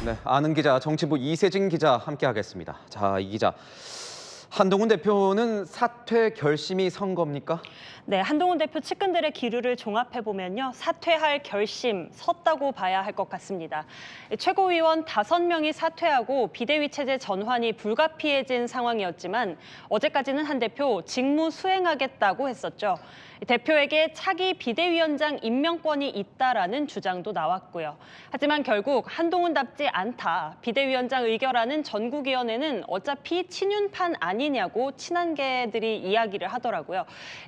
네, 아는 기자, 정치부 이세진 기자 함께하겠습니다. 자, 이 기자. 한동훈 대표는 사퇴 결심이 선 겁니까? 네, 한동훈 대표 측근들의 기류를 종합해보면요. 사퇴할 결심 섰다고 봐야 할 것 같습니다. 최고위원 5명이 사퇴하고 비대위 체제 전환이 불가피해진 상황이었지만 어제까지는 한 대표 직무 수행하겠다고 했었죠. 대표에게 차기 비대위원장 임명권이 있다라는 주장도 나왔고요. 하지만 결국 한동훈답지 않다. 비대위원장 의결하는 전국위원회는 어차피 친윤판 아니냐고 친한계들이 이야기를 하더라고요.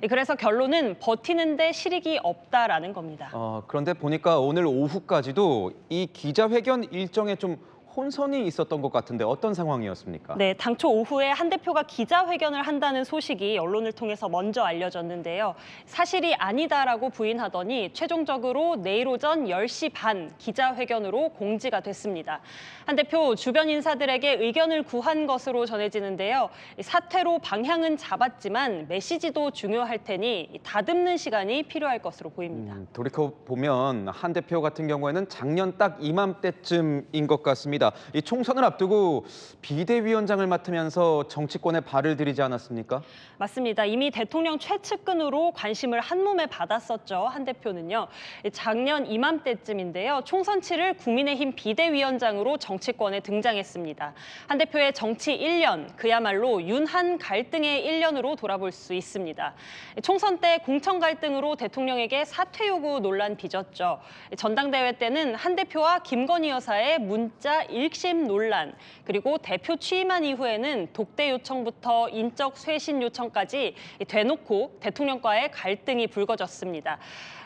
그래서 결론은 버티는데 실익이 없다라는 겁니다. 그런데 보니까 오늘 오후까지도 이 기자회견 일정에 좀 혼선이 있었던 것 같은데 어떤 상황이었습니까? 네, 당초 오후에 한 대표가 기자회견을 한다는 소식이 언론을 통해서 먼저 알려졌는데요. 사실이 아니다라고 부인하더니 최종적으로 내일 오전 10시 반 기자회견으로 공지가 됐습니다. 한 대표 주변 인사들에게 의견을 구한 것으로 전해지는데요. 사퇴로 방향은 잡았지만 메시지도 중요할 테니 다듬는 시간이 필요할 것으로 보입니다. 돌이켜보면 한 대표 같은 경우에는 작년 딱 이맘때쯤인 것 같습니다. 이 총선을 앞두고 비대위원장을 맡으면서 정치권에 발을 들이지 않았습니까? 맞습니다. 이미 대통령 최측근으로 관심을 한몸에 받았었죠. 한 대표는요. 작년 이맘때쯤인데요. 총선 치를 국민의힘 비대위원장으로 정치권에 등장했습니다. 한 대표의 정치 1년, 그야말로 윤한 갈등의 1년으로 돌아볼 수 있습니다. 총선 때 공천 갈등으로 대통령에게 사퇴 요구 논란 빚었죠. 전당대회 때는 한 대표와 김건희 여사의 문자 일심 논란, 그리고 대표 취임한 이후에는 독대 요청부터 인적 쇄신 요청까지 대놓고 대통령과의 갈등이 불거졌습니다.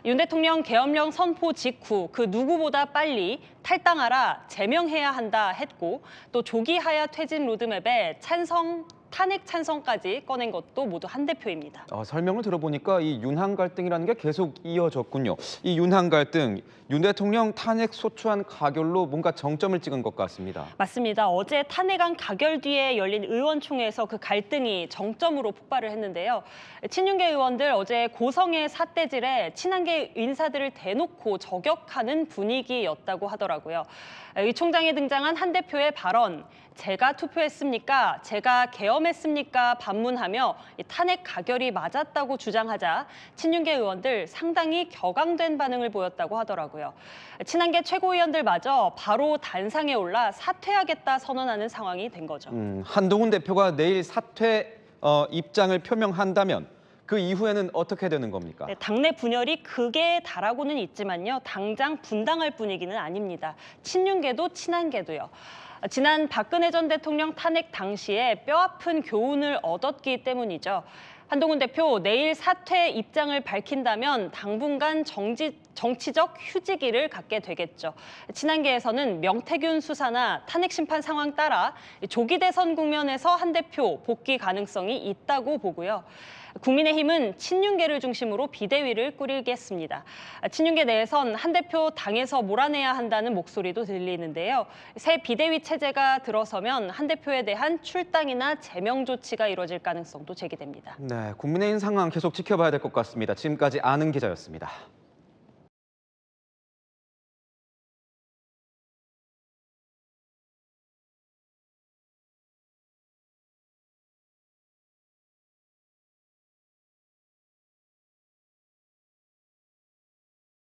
윤 대통령 계엄령 선포 직후 그 누구보다 빨리 탈당하라, 제명해야 한다 했고 또 조기 하야 퇴진 로드맵에 탄핵 찬성까지 꺼낸 것도 모두 한 대표입니다. 설명을 들어보니까 이 윤한 갈등이라는 게 계속 이어졌군요. 이 윤한 갈등, 윤 대통령 탄핵 소추안 가결로 뭔가 정점을 찍은 것 같습니다. 맞습니다. 어제 탄핵안 가결 뒤에 열린 의원총회에서 그 갈등이 정점으로 폭발을 했는데요. 친윤계 의원들 어제 고성의 삿대질에 친한계 인사들을 대놓고 저격하는 분위기였다고 하더라고요. 이 총장에 등장한 한 대표의 발언, 제가 투표했습니까? 제가 계엄했습니까? 반문하며 탄핵 가결이 맞았다고 주장하자 친윤계 의원들 상당히 격앙된 반응을 보였다고 하더라고요. 친한계 최고위원들마저 바로 단상에 올라 사퇴하겠다 선언하는 상황이 된 거죠. 한동훈 대표가 내일 사퇴 입장을 표명한다면 그 이후에는 어떻게 되는 겁니까? 네, 당내 분열이 극에 달하고는 있지만요. 당장 분당할 분위기는 아닙니다. 친윤계도 친한계도요. 지난 박근혜 전 대통령 탄핵 당시에 뼈아픈 교훈을 얻었기 때문이죠. 한동훈 대표 내일 사퇴 입장을 밝힌다면 당분간 정치적 휴지기를 갖게 되겠죠. 친한계에서는 명태균 수사나 탄핵 심판 상황 따라 조기 대선 국면에서 한 대표 복귀 가능성이 있다고 보고요. 국민의힘은 친윤계를 중심으로 비대위를 꾸리겠습니다. 친윤계 내에선 한 대표 당에서 몰아내야 한다는 목소리도 들리는데요. 새 비대위 체제가 들어서면 한 대표에 대한 출당이나 제명 조치가 이뤄질 가능성도 제기됩니다. 네, 국민의힘 상황 계속 지켜봐야 될 것 같습니다. 지금까지 아는 기자였습니다.